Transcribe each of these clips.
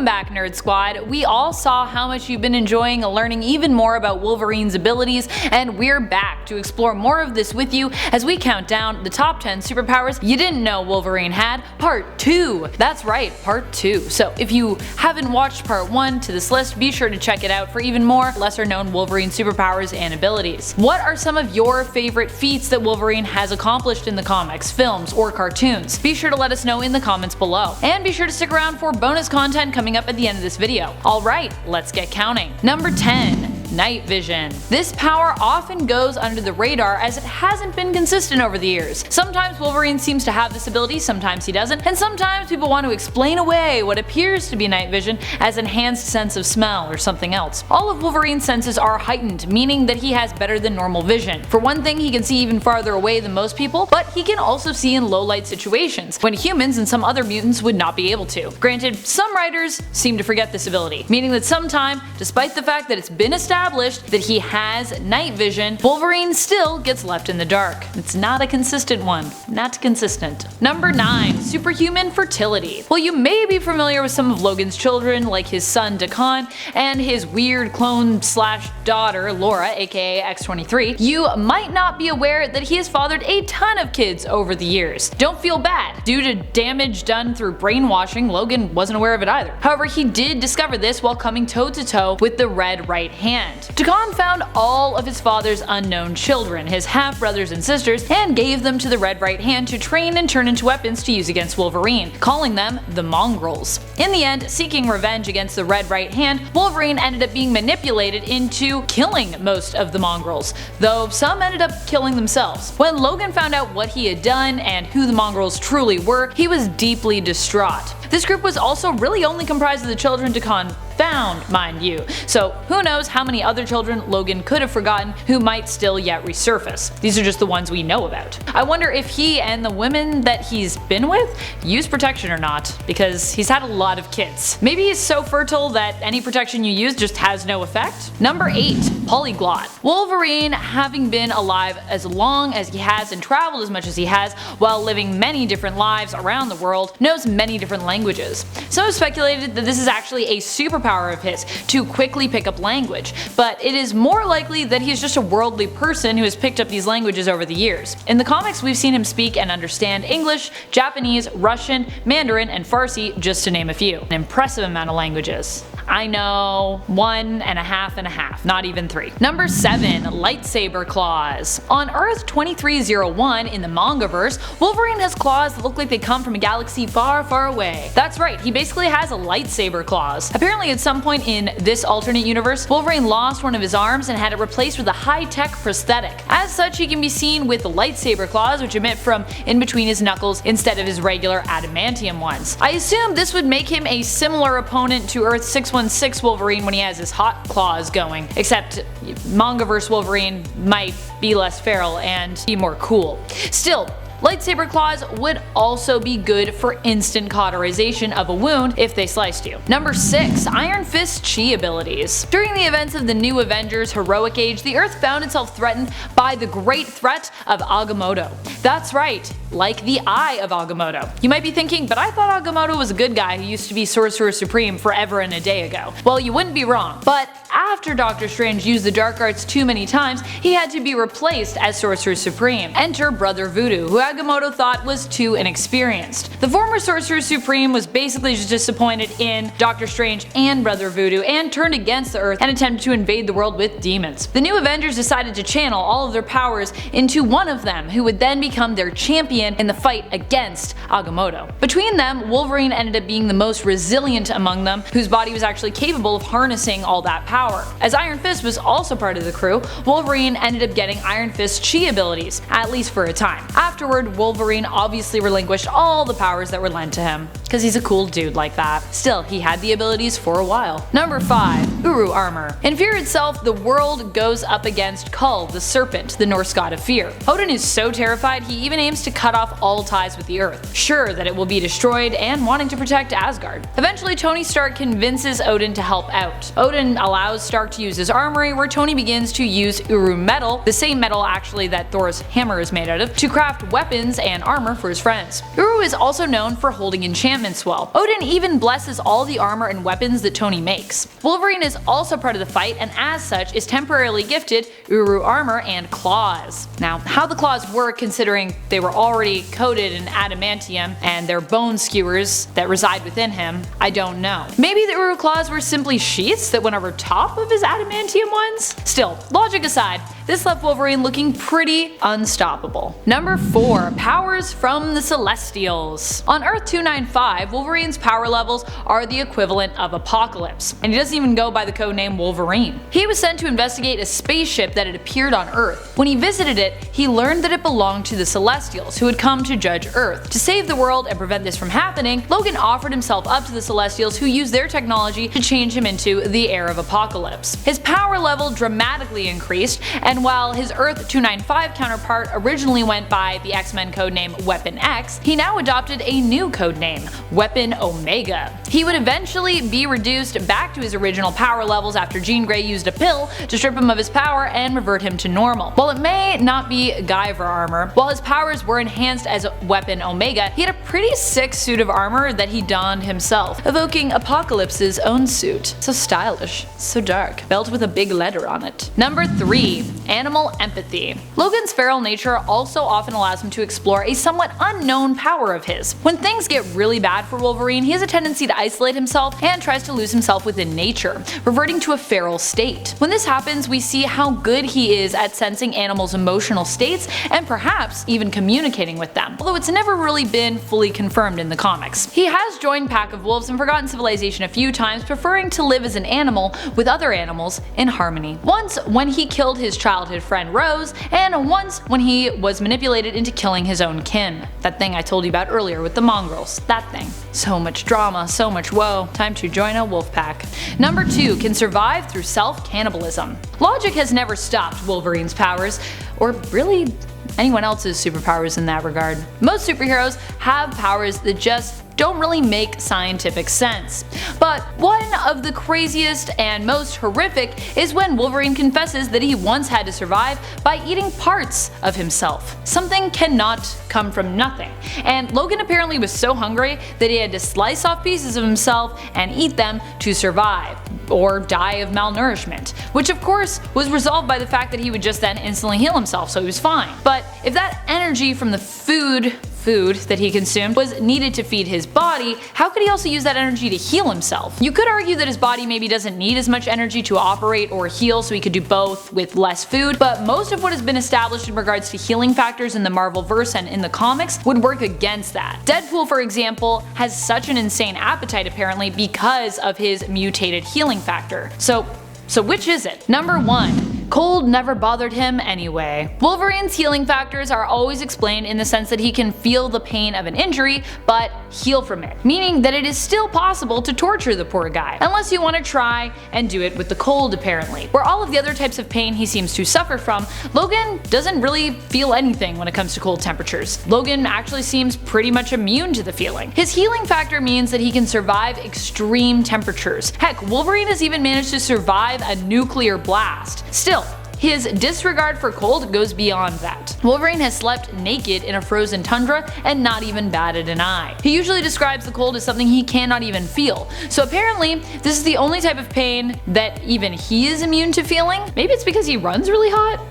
Welcome back, Nerd Squad. We all saw how much you've been enjoying learning even more about Wolverine's abilities, and we're back to explore more of this with you as we count down the top 10 superpowers you didn't know Wolverine had, part 2. That's right, part 2. So if you haven't watched part 1 to this list, be sure to check it out for even more lesser known Wolverine superpowers and abilities. What are some of your favorite feats that Wolverine has accomplished in the comics, films, or cartoons? Be sure to let us know in the comments below. And be sure to stick around for bonus content coming up at the end of this video. Alright, let's get counting. Number 10. Night vision. This power often goes under the radar as it hasn't been consistent over the years. Sometimes Wolverine seems to have this ability, sometimes he doesn't, and sometimes people want to explain away what appears to be night vision as enhanced sense of smell or something else. All of Wolverine's senses are heightened, meaning that he has better than normal vision. For one thing, he can see even farther away than most people, but he can also see in low light situations, when humans and some other mutants would not be able to. Granted, some writers seem to forget this ability, meaning that sometime, despite the fact that it's been established that he has night vision, Wolverine still gets left in the dark. It's not a consistent one. Not consistent. Number 9. Superhuman fertility. Well, you may be familiar with some of Logan's children, like his son Dakan and his weird clone / daughter Laura, aka X-23. You might not be aware that he has fathered a ton of kids over the years. Don't feel bad. Due to damage done through brainwashing, Logan wasn't aware of it either. However, he did discover this while coming toe to toe with the Red Right Hand. Dakan found all of his father's unknown children, his half-brothers and sisters, and gave them to the Red Right Hand to train and turn into weapons to use against Wolverine, calling them the Mongrels. In the end, seeking revenge against the Red Right Hand, Wolverine ended up being manipulated into killing most of the Mongrels, though some ended up killing themselves. When Logan found out what he had done and who the Mongrels truly were, he was deeply distraught. This group was also really only comprised of the children Dakan found, mind you, so who knows how many other children Logan could have forgotten who might still yet resurface. These are just the ones we know about. I wonder if he and the women that he's been with use protection or not, because he's had a lot of kids. Maybe he's so fertile that any protection you use just has no effect? Number 8. Polyglot. Wolverine, having been alive as long as he has and traveled as much as he has while living many different lives around the world, knows many different languages. Some have speculated that this is actually a superpower of his, to quickly pick up language, but it is more likely that he's just a worldly person who has picked up these languages over the years. In the comics, we've seen him speak and understand English, Japanese, Russian, Mandarin, and Farsi, just to name a few. An impressive amount of languages. I know, 1.5, not even 3. Number 7. Lightsaber claws. On Earth 2301 in the mangaverse, Wolverine has claws that look like they come from a galaxy far, far away. That's right, he basically has a lightsaber claws. Apparently at some point in this alternate universe, Wolverine lost one of his arms and had it replaced with a high-tech prosthetic. As such, he can be seen with lightsaber claws which emit from in between his knuckles instead of his regular adamantium ones. I assume this would make him a similar opponent to Earth 616 Wolverine when he has his hot claws going, except mangaverse Wolverine might be less feral and be more cool. Still, lightsaber claws would also be good for instant cauterization of a wound if they sliced you. Number 6. Iron Fist chi abilities. During the events of the New Avengers Heroic Age, the Earth found itself threatened by the great threat of Agamotto. That's right, like the Eye of Agamotto. You might be thinking, but I thought Agamotto was a good guy who used to be Sorcerer Supreme forever and a day ago. Well, you wouldn't be wrong, but after Doctor Strange used the dark arts too many times, he had to be replaced as Sorcerer Supreme. Enter Brother Voodoo, who Agamotto thought was too inexperienced. The former Sorcerer Supreme was basically just disappointed in Doctor Strange and Brother Voodoo and turned against the Earth and attempted to invade the world with demons. The New Avengers decided to channel all of their powers into one of them, who would then become their champion in the fight against Agamotto. Between them, Wolverine ended up being the most resilient among them, whose body was actually capable of harnessing all that power. As Iron Fist was also part of the crew, Wolverine ended up getting Iron Fist chi abilities, at least for a time. Afterward, Wolverine obviously relinquished all the powers that were lent to him, because he's a cool dude like that. Still, he had the abilities for a while. Number 5. Uru armor. In Fear itself, the world goes up against Kull, the serpent, the Norse god of fear. Odin is so terrified he even aims to cut off all ties with the Earth, sure that it will be destroyed and wanting to protect Asgard. Eventually, Tony Stark convinces Odin to help out. Odin allows Stark to use his armory, where Tony begins to use Uru metal, the same metal actually that Thor's hammer is made out of, to craft weapons and armor for his friends. Uru is also known for holding enchantments well. Odin even blesses all the armor and weapons that Tony makes. Wolverine is also part of the fight and as such is temporarily gifted Uru armor and claws. Now, how the claws work considering they were already coated in adamantium and they're bone skewers that reside within him, I don't know. Maybe the Uru claws were simply sheaths that went over top of his adamantium ones? Still, logic aside, this left Wolverine looking pretty unstoppable. Number 4. Powers from the Celestials. On Earth 295, Wolverine's power levels are the equivalent of Apocalypse, and he doesn't even go by the codename Wolverine. He was sent to investigate a spaceship that had appeared on Earth. When he visited it, he learned that it belonged to the Celestials, who had come to judge Earth. To save the world and prevent this from happening, Logan offered himself up to the Celestials, who used their technology to change him into the Heir of Apocalypse. His power level dramatically increased, and while his Earth 295 counterpart originally went by the X-Men codename Weapon X, he now adopted a new codename, Weapon Omega. He would eventually be reduced back to his original power levels after Jean Grey used a pill to strip him of his power and revert him to normal. While it may not be Guyver armor, while his powers were enhanced as Weapon Omega, he had a pretty sick suit of armor that he donned himself, evoking Apocalypse's own suit. So stylish, so dark, belt with a big letter on it. Number 3. Animal empathy. Logan's feral nature also often allows him to explore a somewhat unknown power of his. When things get really bad for Wolverine, he has a tendency to isolate himself and tries to lose himself within nature, reverting to a feral state. When this happens, we see how good he is at sensing animals' emotional states and perhaps even communicating with them, although it's never really been fully confirmed in the comics. He has joined Pack of Wolves and Forgotten Civilization a few times, preferring to live as an animal with other animals in harmony. Once when he killed his childhood friend Rose, and once when he was manipulated into killing his own kin. That thing I told you about earlier with the mongrels. That thing. So much drama, so much woe. Time to join a wolf pack. Number 2. Can survive through self-cannibalism. Logic has never stopped Wolverine's powers, or really anyone else's superpowers in that regard. Most superheroes have powers that just don't really make scientific sense. But one of the craziest and most horrific is when Wolverine confesses that he once had to survive by eating parts of himself. Something cannot come from nothing, and Logan apparently was so hungry that he had to slice off pieces of himself and eat them to survive, or die of malnourishment, which of course was resolved by the fact that he would just then instantly heal himself, so he was fine. But if that energy from the food that he consumed was needed to feed his body, how could he also use that energy to heal himself? You could argue that his body maybe doesn't need as much energy to operate or heal, so he could do both with less food, but most of what has been established in regards to healing factors in the Marvelverse and in the comics would work against that. Deadpool, for example, has such an insane appetite apparently because of his mutated healing factor. So which is it? Number 1. Cold never bothered him anyway. Wolverine's healing factors are always explained in the sense that he can feel the pain of an injury, but heal from it, meaning that it is still possible to torture the poor guy, unless you want to try and do it with the cold apparently. Where all of the other types of pain he seems to suffer from, Logan doesn't really feel anything when it comes to cold temperatures. Logan actually seems pretty much immune to the feeling. His healing factor means that he can survive extreme temperatures. Heck, Wolverine has even managed to survive a nuclear blast. Still, his disregard for cold goes beyond that. Wolverine has slept naked in a frozen tundra and not even batted an eye. He usually describes the cold as something he cannot even feel. So apparently, this is the only type of pain that even he is immune to feeling. Maybe it's because he runs really hot?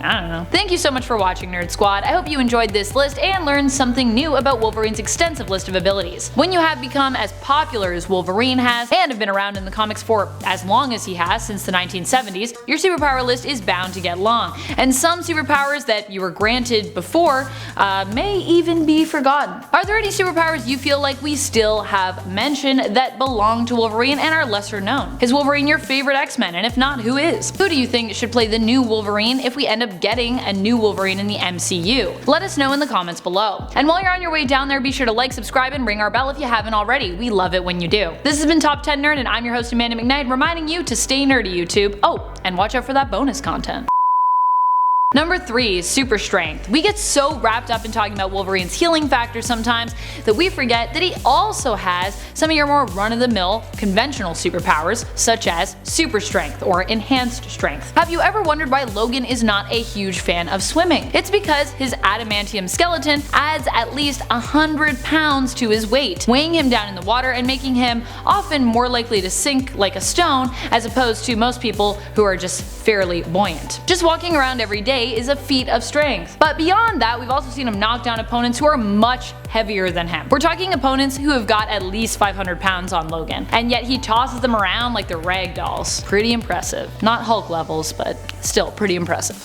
I don't know. Thank you so much for watching, Nerd Squad. I hope you enjoyed this list and learned something new about Wolverine's extensive list of abilities. When you have become as popular as Wolverine has, and have been around in the comics for as long as he has, since the 1970s, your superpower list is bound to get long, and some superpowers that you were granted before may even be forgotten. Are there any superpowers you feel like we still have mentioned that belong to Wolverine and are lesser known? Is Wolverine your favorite X-Men, and if not, who is? Who do you think should play the new Wolverine if we end up getting a new Wolverine in the MCU? Let us know in the comments below. And while you're on your way down there, be sure to like, subscribe, and ring our bell if you haven't already. We love it when you do. This has been Top 10 Nerd, and I'm your host Amanda McKnight, reminding you to stay nerdy, YouTube. Oh, and watch out for that bonus content. Number 3. Super strength. We get so wrapped up in talking about Wolverine's healing factor sometimes that we forget that he also has some of your more run-of-the-mill conventional superpowers such as super strength or enhanced strength. Have you ever wondered why Logan is not a huge fan of swimming? It's because his adamantium skeleton adds at least 100 pounds to his weight, weighing him down in the water and making him often more likely to sink like a stone as opposed to most people who are just fairly buoyant. Just walking around every day is a feat of strength. But beyond that, we've also seen him knock down opponents who are much heavier than him. We're talking opponents who have got at least 500 pounds on Logan, and yet he tosses them around like they're rag dolls. Pretty impressive. Not Hulk levels, but still pretty impressive.